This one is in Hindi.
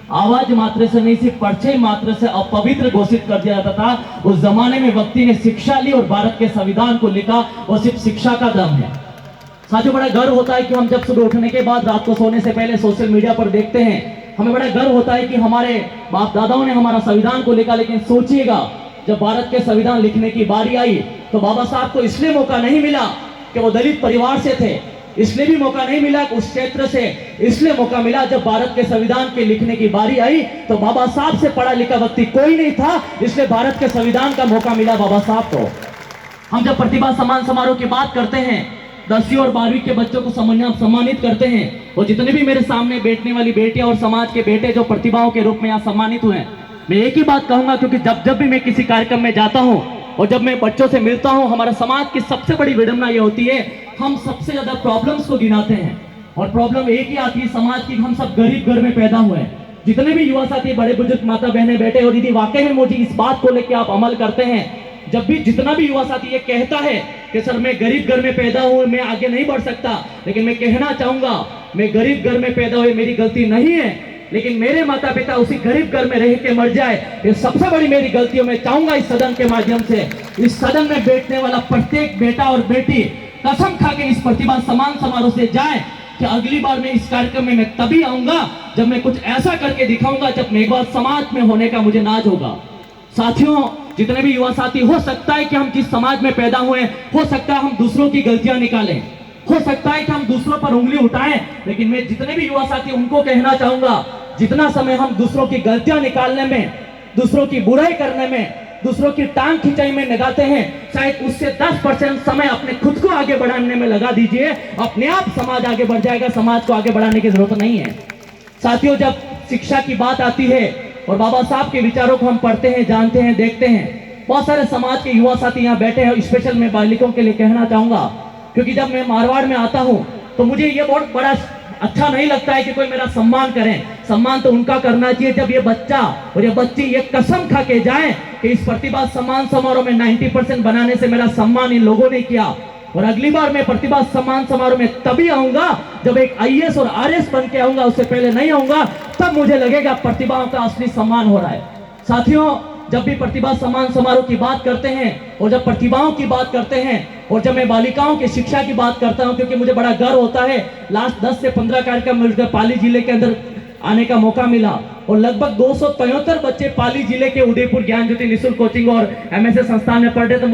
आवाज मात्र से नहीं, सिर्फ परछाई मात्र से अपवित्र घोषित कर दिया जाता था। उस जमाने में व्यक्ति ने शिक्षा ली और भारत के संविधान को लिखा, वो सिर्फ शिक्षा का दम है। साथियों, बड़ा गर्व होता है कि हम जब सुबह उठने के बाद रात को सोने से पहले सोशल मीडिया पर देखते हैं, हमें बड़ा गर्व होता है कि हमारे बाप दादाओं ने हमारा संविधान को लिखा। लेकिन सोचिएगा, जब भारत के संविधान लिखने की बारी आई तो बाबा साहब को इसलिए मौका नहीं मिला कि वो दलित परिवार से थे, इसलिए भी मौका नहीं मिला उस क्षेत्र से, इसलिए मौका मिला जब भारत के संविधान के लिखने की बारी आई तो बाबा साहब से पढ़ा लिखा व्यक्ति कोई नहीं था, इसलिए भारत के संविधान का मौका मिला बाबा साहब को। हम जब प्रतिभा सम्मान समारोह की बात करते हैं, 10वीं और 12वीं के बच्चों को सम्मानित करते हैं, और जितने भी मेरे सामने बैठने वाली बेटियां और समाज के बेटे जो प्रतिभाओं के रूप में यहाँ सम्मानित हुए हैं, मैं एक ही बात कहूंगा, क्योंकि जब भी मैं किसी कार्यक्रम में जाता हूं और जब मैं बच्चों से मिलता हूं, हमारा समाज की सबसे बड़ी विडंबना ये होती है, हम सबसे ज्यादा प्रॉब्लम्स को गिनाते हैं और प्रॉब्लम एक ही आती है समाज की, हम सब गरीब घर में पैदा हुए हैं। जितने भी युवा साथी, बड़े बुजुर्ग, माता बहने, बेटे और दीदी, वाकई में मुझे इस बात को लेकर आप अमल करते हैं। जब भी जितना भी युवा साथी ये कहता है कि सर मैं गरीब घर में पैदा हूं, मैं आगे नहीं बढ़ सकता, लेकिन मैं कहना चाहूंगा, मैं गरीब घर में पैदा हुए मेरी गलती नहीं है, लेकिन मेरे माता पिता उसी गरीब घर में रह के मर जाए, ये सबसे बड़ी मेरी गलती है। मैं चाहूंगा इस सदन के माध्यम से, इस सदन में बैठने वाला प्रत्येक बेटा और बेटी कसम खा के इस प्रतिभा सम्मान समारोह से जाए कि अगली बार मैं इस कार्यक्रम में मैं तभी आऊंगा जब मैं कुछ ऐसा करके दिखाऊंगा जब मेरे बाद समाज में होने का मुझे नाज होगा। साथियों, जितने भी युवा साथी, हो सकता है कि हम जिस समाज में पैदा हुए, हो सकता है हम दूसरों की गलतियां निकालें, हो सकता है कि हम दूसरों पर उंगली उठाएं, लेकिन मैं जितने भी युवा साथी उनको कहना चाहूंगा, जितना समय हम दूसरों की गलतियां निकालने में, दूसरों की बुराई करने में, दूसरों की टांग खिंचाई में लगाते हैं, शायद उससे 10% समय अपने खुद को आगे बढ़ाने में लगा दीजिए, अपने आप समाज आगे बढ़ जाएगा। समाज को आगे बढ़ाने की जरूरत नहीं है। साथियों, जब शिक्षा की बात आती है और बाबा साहब के विचारों को हम पढ़ते हैं, जानते हैं, देखते हैं, बहुत सारे समाज के युवा साथी यहाँ बैठे हैं। स्पेशल मैं बालिकाओं के लिए कहना चाहूंगा, क्योंकि जब मैं मारवाड़ में आता हूँ तो मुझे ये बहुत बड़ा अच्छा नहीं लगता है कि कोई मेरा सम्मान करे। सम्मान तो उनका करना चाहिए जब ये बच्चा और ये बच्ची ये कसम खा के जाए कि इस प्रतिभा सम्मान समारोह में 90% बनाने से मेरा सम्मान इन लोगों ने किया, और अगली बार मैं प्रतिभा सम्मान समारोह में तभी आऊंगा जब एक IAS और RS बन के आऊंगा, उससे पहले नहीं आऊंगा। तब मुझे लगेगा प्रतिभाओं का असली सम्मान हो रहा है। साथियों, जब भी प्रतिभा सम्मान समारोह की बात करते हैं और जब प्रतिभाओं की बात करते हैं और जब मैं बालिकाओं की शिक्षा की बात करता हूं, क्योंकि मुझे बड़ा गर्व होता है, लास्ट 10 से 15 कार्यक्रम मिलकर पाली जिले के अंदर आने का मौका मिला और लगभग 273 बच्चे पाली जिले के उदयपुर ज्ञान ज्योति निःशुल्क कोचिंग और MSA संस्थान में पढ़ रहे थे।